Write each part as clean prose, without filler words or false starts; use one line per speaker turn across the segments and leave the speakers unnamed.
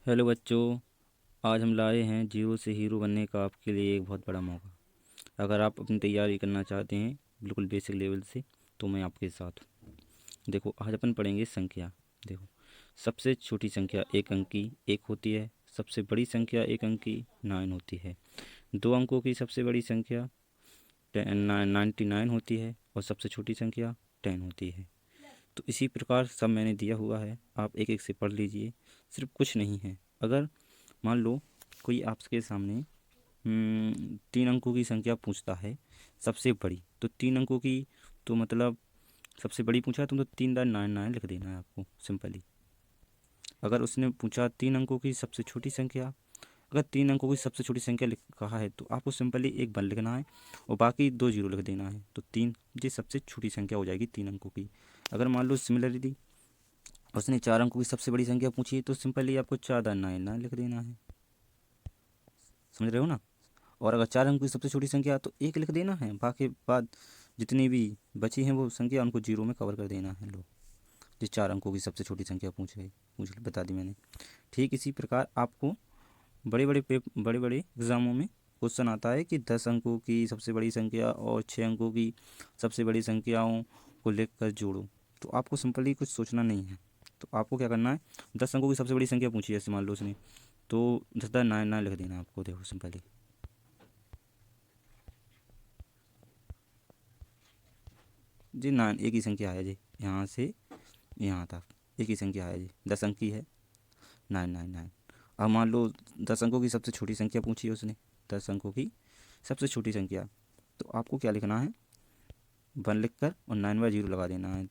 Hello बच्चों। आज हम लाए हैं जीरो से हीरो बनने का आपके लिए एक बहुत बड़ा मौका। अगर आप अपनी तैयारी करना चाहते हैं बिल्कुल बेसिक लेवल से, तो मैं आपके साथ हूँ। देखो, आज अपन पढ़ेंगे संख्या। देखो, सबसे छोटी संख्या एक अंक की एक होती है। सबसे बड़ी संख्या एक अंक की 9 होती है। दो अंकों की सबसे बड़ी संख्या 99 होती है और सबसे छोटी संख्या 10 होती है। तो इसी प्रकार सब मैंने दिया हुआ है, आप एक एक से पढ़ लीजिए। सिर्फ कुछ नहीं है। अगर मान लो कोई आपके सामने 3 अंकों की संख्या पूछता है सबसे बड़ी, तो 3 अंकों की, तो मतलब सबसे बड़ी पूछा है तो 3 9 9 लिख देना है आपको सिंपली। अगर उसने पूछा 3 अंकों की सबसे छोटी संख्या, अगर 3 अंकों की सबसे छोटी संख्या लिख कहा है तो आपको सिंपली एक 1 लिखना है और बाकी 2 जीरो लिख देना है, तो तीन, ये सबसे छोटी संख्या हो जाएगी 3 अंकों की। अगर मान लो सिमिलरली उसने 4 अंकों की सबसे बड़ी संख्या पूछी है तो सिंपली आपको 4 9 9 लिख देना है। समझ रहे हो ना। और अगर 4 अंक की सबसे छोटी संख्या तो एक लिख देना है, बाकी बाद जितनी भी बची हैं वो संख्या उनको जीरो में कवर कर देना है। लो, जिस 4 अंकों की सबसे छोटी संख्या बता दी मैंने। ठीक इसी प्रकार आपको बड़े बड़े एग्ज़ामों में क्वेश्चन आता है कि 10 अंकों की सबसे बड़ी संख्या और 6 अंकों की सबसे बड़ी संख्याओं को लिख कर जोड़ो। तो आपको सिंपली कुछ सोचना नहीं है। तो आपको क्या करना है, 10 अंकों की सबसे बड़ी संख्या पूछी है जैसे मान लो उसने, तो 10 9 9 लिख देना आपको। देखो सिंपली, जी 9 एक ही संख्या है जी, यहाँ से यहाँ तक एक ही संख्या है जी, 10 अंक की है, 9 9 9। अब मान लो 10 अंकों की सबसे छोटी संख्या पूछी है उसने, 10 अंकों की सबसे छोटी संख्या, तो आपको क्या लिखना है, 1 लिख कर और 9/0 लगा देना है।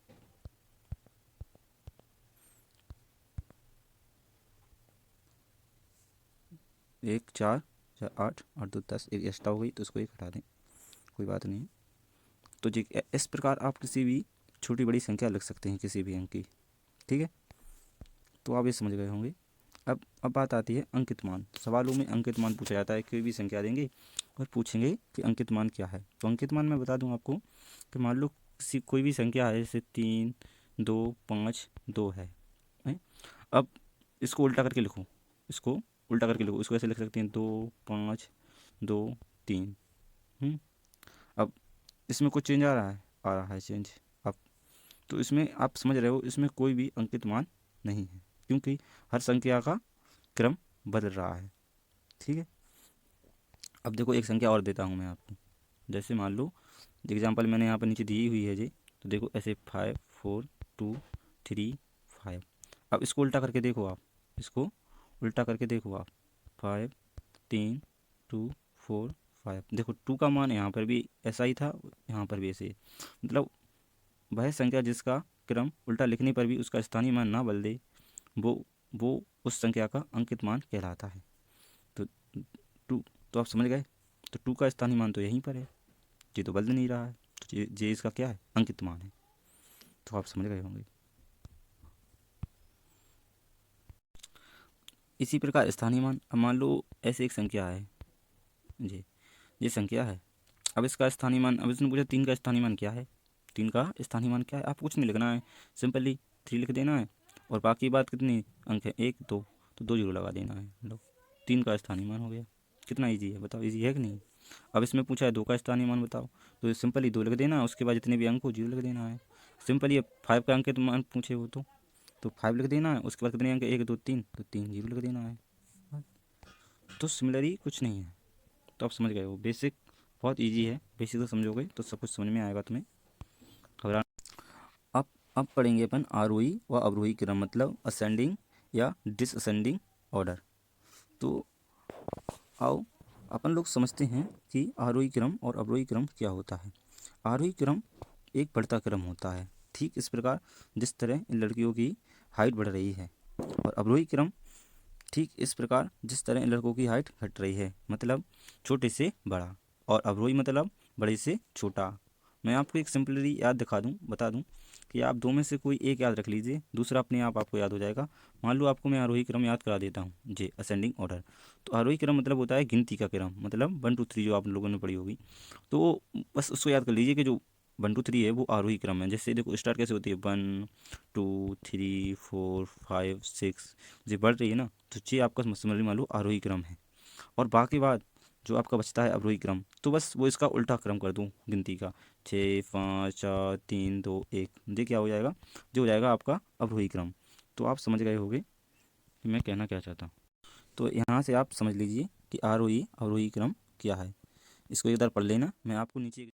एक चार, 8, 8 2 10, एक एक्स्ट्रा हो गई तो उसको एक हटा दें, कोई बात नहीं। तो जी इस प्रकार आप किसी भी छोटी बड़ी संख्या लिख सकते हैं किसी भी अंक की। ठीक है, तो आप ये समझ गए होंगे। अब बात आती है अंकित मान। सवालों में अंकित मान पूछा जाता है, कोई भी संख्या देंगे और पूछेंगे कि अंकित मान क्या है। तो अंकित मान मैं बता दूं आपको कि मान लो किसी कोई भी संख्या है, जैसे 3 2 5 2 है। अब इसको उल्टा करके लिखो, इसको उल्टा करके लिखो, इसको ऐसे लिख सकते हैं 2 5 2 3। हम्म, अब इसमें कुछ चेंज आ रहा है चेंज। अब तो इसमें आप समझ रहे हो, इसमें कोई भी अंकित मान नहीं है, क्योंकि हर संख्या का क्रम बदल रहा है। ठीक है। अब देखो एक संख्या और देता हूँ मैं आपको, जैसे मान लो एग्जांपल मैंने यहाँ पर नीचे दी हुई है जी। तो देखो ऐसे 5 4 2 3 5। अब इसको उल्टा करके देखो आप, इसको उल्टा करके देखो आप, 5 3 2 4 5। देखो 2 का मान यहाँ पर भी ऐसा ही था, यहाँ पर भी ऐसे ही। मतलब वह संख्या जिसका क्रम उल्टा लिखने पर भी उसका स्थानीय मान ना बदले, वो वो उस संख्या का अंकित मान कहलाता है। तो 2, तो आप समझ गए। तो 2 का स्थानीय मान तो यहीं पर है, ये तो बदल नहीं रहा है, तो ये इसका क्या है, अंकित मान है। तो आप समझ गए होंगे। इसी प्रकार स्थानीय मान, अब मान लो ऐसे एक संख्या है जी, ये संख्या है। अब इसका स्थानीय मान, अब इसने पूछा 3 का स्थानीय मान क्या है। 3 का स्थानीय मान क्या है, आपको कुछ नहीं लिखना है, सिंपली 3 लिख देना है और बाकी बात कितनी अंक है, 1 2, तो 2 जीरो लगा देना है। लो, 3 का स्थानीय मान हो गया। कितना ईजी है बताओ, ईजी है कि नहीं। अब इसमें पूछा है 2 का स्थानीय मान बताओ, तो सिंपली 2 लिख देना है, उसके बाद जितने भी अंक हो जीरो लिख देना है। सिंपली अब 5 का अंकित मान पूछे हो तो 5 लिख देना है, उसके बाद कितने अंक, 1 2 3, तो 3 जीरो लिख देना है। तो सिमिलर कुछ नहीं है। तो आप समझ गए हो, बेसिक बहुत इजी है, बेसिक तो समझोगे तो सब कुछ समझ में आएगा तुम्हें, घबरा। अब अब पढ़ेंगे अपन आरोही व अवरोही क्रम, मतलब असेंडिंग या डिसअसेंडिंग ऑर्डर। तो आओ अपन लोग समझते हैं कि आरोही क्रम और अवरोही क्रम क्या होता है। आरोही क्रम एक बढ़ता क्रम होता है, ठीक इस प्रकार जिस तरह इन लड़कियों की हाइट बढ़ रही है। और अवरोही क्रम ठीक इस प्रकार जिस तरह इन लड़कों की हाइट घट रही है, मतलब छोटे से बड़ा, और अवरोही मतलब बड़े से छोटा। मैं आपको एक सिंपली याद दिखा दूं, बता दूं कि आप दो में से कोई एक याद रख लीजिए, दूसरा अपने आप आपको याद हो जाएगा। मान लो आपको मैं आरोही क्रम याद करा देता हूँ जी, असेंडिंग ऑर्डर। तो आरोही क्रम मतलब होता है गिनती का क्रम, मतलब 1 2 3 जो आप लोगों ने पढ़ी होगी। तो बस उसको याद कर लीजिए कि जो 1 2 3 है वो आरोही क्रम है। जैसे देखो स्टार्ट कैसे होती है, 1 2 3 4 5 6, ये बढ़ रही है ना, तो ये आपका समझ मान लो आरोही क्रम है। और बाकी बात जो आपका बचता है अवरोही क्रम, तो बस वो इसका उल्टा क्रम कर दूँ गिनती का, 6 5 4 3 2 1, ये क्या हो जाएगा, जो हो जाएगा आपका अवरोही क्रम। तो आप समझ गए होंगे कि मैं कहना क्या चाहता हूँ। तो यहाँ से आप समझ लीजिए कि आरोही अवरोही क्रम क्या है। इसको एक बार पढ़ लेना, मैं आपको नीचे